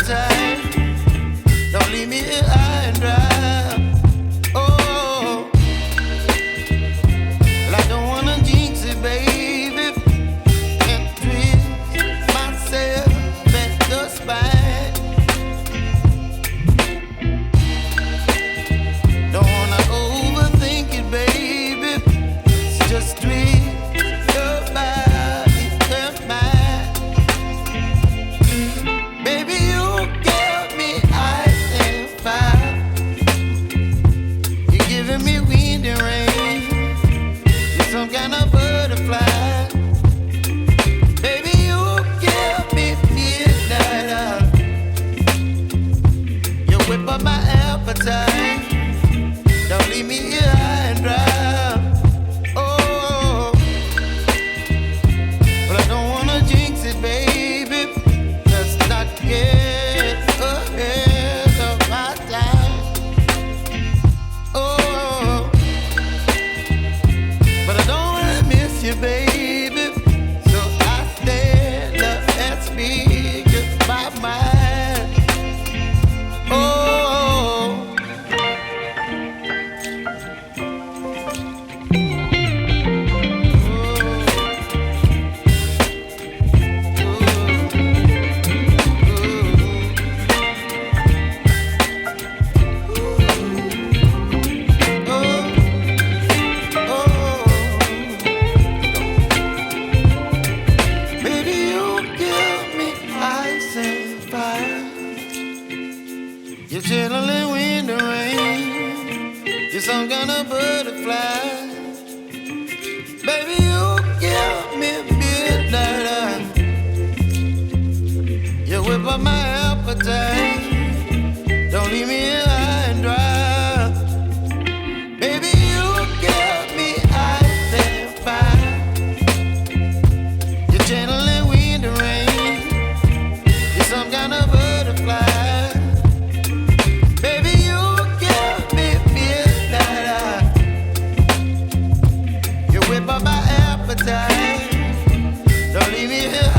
appetite. Don't leave me here high and dry. Oh, well, I don't wanna jinx it, baby, and twist myself at the spine. Don't wanna overthink it, baby. It's just twist your body and mine. Baby, you give me ice and fire. You're giving me wind and rain. You're some kind of butterfly. Baby, you give me midnight. You whip up my appetite. Don't leave me here high and dry. Oh, well, I don't wanna jinx it, baby. Let's not get ahead of my time. Oh, but I don't wanna miss you, baby. So I stand up and speak my mind. Oh. Baby, you give me ice and fire. You're chilling wind and rain. You're some kind of butterfly. Baby, you give me midnight. You whip up my appetite. Don't leave me here high and dry. Baby, you give me ice and fire. You're channeling wind and rain. You're some kind of butterfly. Baby, you give me midnight. You whip up my appetite. Don't leave me here